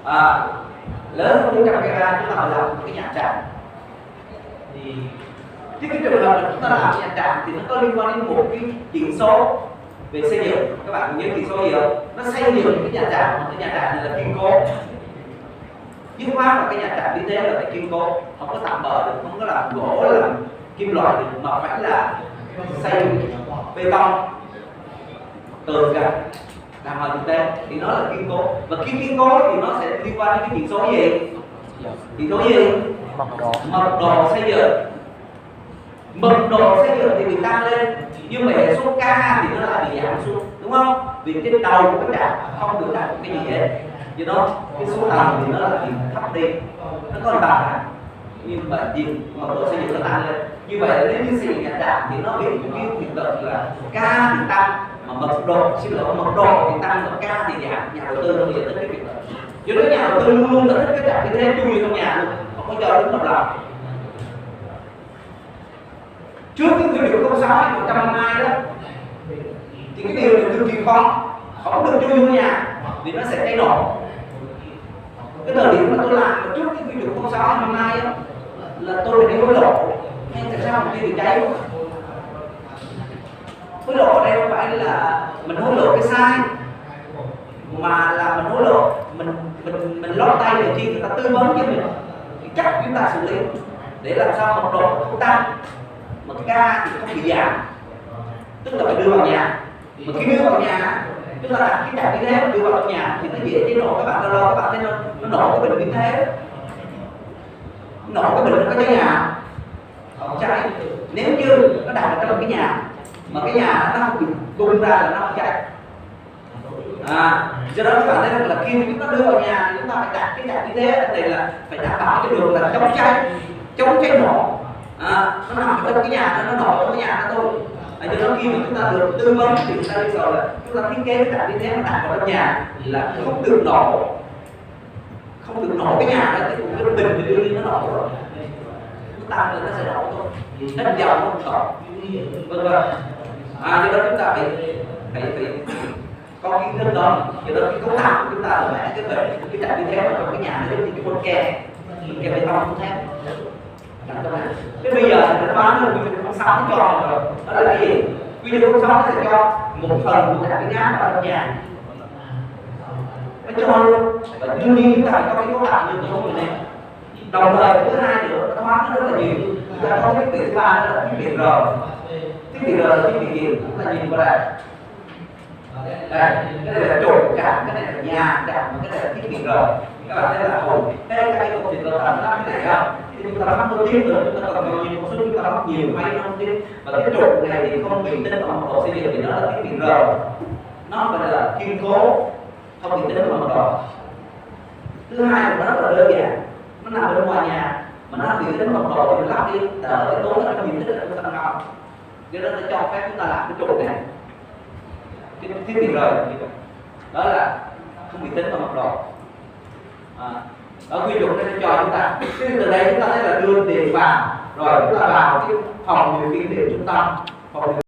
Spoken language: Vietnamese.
à, lớn hơn 400 kg chúng ta phải làm cái nhà trạm. Thì cái trường hợp là chúng ta làm nhà trạm thì nó có liên quan đến một cái chỉ số về xây dựng. Các bạn nhớ chỉ số gì không? Nó xây dựng cái nhà trạm, cái nhà trạm này là kiên cố. Dứt khoát là cái nhà trạm y tế là phải kiên cố, không có tạm bỡ được, không có làm gỗ, làm kim loại được, mà phải là xây bê tông, tường gạch, làm hoàn thực tế thì nó là kiên cố. Và khi kiên cố thì nó sẽ liên quan đến cái chỉ số gì? Chỉ số gì? Mật độ xây dựng. Mật độ xây dựng thì bị tăng lên, nhưng mà hệ số K thì nó lại bị giảm xuống, đúng không? Vì cái đầu của cái trạm không được đạt cái gì hết, do đó cái số tầng thì nó lại bị thấp đi, nó có bằng, nhưng mà mật độ xây dựng nó tăng lên. Như vậy nếu như xây dựng nhà trạm thì nó bị một cái hiện tượng là K thì tăng, mà mật độ thì tăng, mà K thì giảm. Nhà đầu tư nó dẫn đến cái việc đó. Do đó nhà đầu tư luôn luôn thích cái trạm như thế chui trong nhà luôn, không có cho đứng độc lập. Trước cái quy định 06 122 đó thì cái điều này cực kỳ khó, không được chui vô nhà vì nó sẽ cháy nổ. Cái thời điểm mà tôi làm trước cái quy định 06 122 đó là tôi phải đi hối lộ, nhưng tại sao mình đi bị cháy? Hối lộ ở đây không phải là mình hối lộ cái sai, mà là mình hối lộ mình lót tay để khi người ta tư vấn cho mình thì chắc chúng ta xử lý để làm sao mật độ không tăng, mà cái K thì không bị giảm, tức là phải đưa vào nhà. Mà khi đưa vào nhà tức là đặt cái trạm y tế đưa vào trong nhà thì nó dễ cháy nổ. Các bạn lo các bạn thấy nó nổ cái bình như thế, nổ cái bình nó có cháy nhà không cháy. Nếu như nó đặt ở trong cái nhà mà cái nhà nó không bị tung ra là nó không cháy. Do đó các bạn thấy là khi chúng ta đưa vào nhà thì chúng ta phải đặt cái trạm y tế ở đây là phải đảm bảo cái đường là chống cháy nổ. Nó nằm ở trong cái nhà nó nổ trong cái nhà nó thôi. Do đó khi mà chúng ta được tư vấn thì chúng ta đi rồi là chúng ta thiết kế cái trạm y tế nó đặt vào trong nhà là không được nổ, cái nhà đó thì cũng cái bình thì đưa đi nó nổ rồi, nó tăng lên nó sẽ nổ thôi, đất dầu nó không còn, vân vân. Do đó chúng ta phải có kiến thức đó. Do đó cái cấu tạo của chúng ta là vẽ cái trạm y tế ở trong cái nhà nó giống như cái con kè bê tông không thép. Thế bây giờ nó bán là quy định 06 nó cho rồi, đó là cái gì? Quy định 06 nó sẽ cho một phần của trạm biến áp vào trong nhà, nó cho luôn. Và đương nhiên chúng ta phải có cái cấu tạo như tôi nói này. Đồng thời thứ hai nữa nó hóa rất là nhiều. Chúng ta có cái thiết bị thứ ba đó là thiết bị R. Thiết bị R là thiết bị gì? Chúng ta nhìn qua đây. Đây, cái này là trụ trạm, cái này là nhà trạm, cái này là thiết bị R. Các bạn thấy là cái công trình cơ sở nó cái này không? Chúng ta mắc đôi tiếp rồi, chúng ta còn nhiều một số chúng ta mắc nhiều may không chứ. Và cái trụ này thì không bị tính vào mật độ xây dựng thì nó là thiết bị R, nó phải là kiên cố, không bị tính vào mật độ. Thứ hai là nó rất là đơn giản, nó nằm bên ngoài nhà mà nó bị tính mật độ thì mình lắp đi, đỡ cái tốn ở trong diện tích ở trong sân không. Do đó nó cho phép chúng ta làm cái trụ này, cái thiết bị R đó là không bị tính vào mật độ. Ở quy chuẩn nó cho chúng ta, từ đây chúng ta thấy là đưa tiền vào rồi chúng ta vào cái phòng điều khiển điện trung tâm, phòng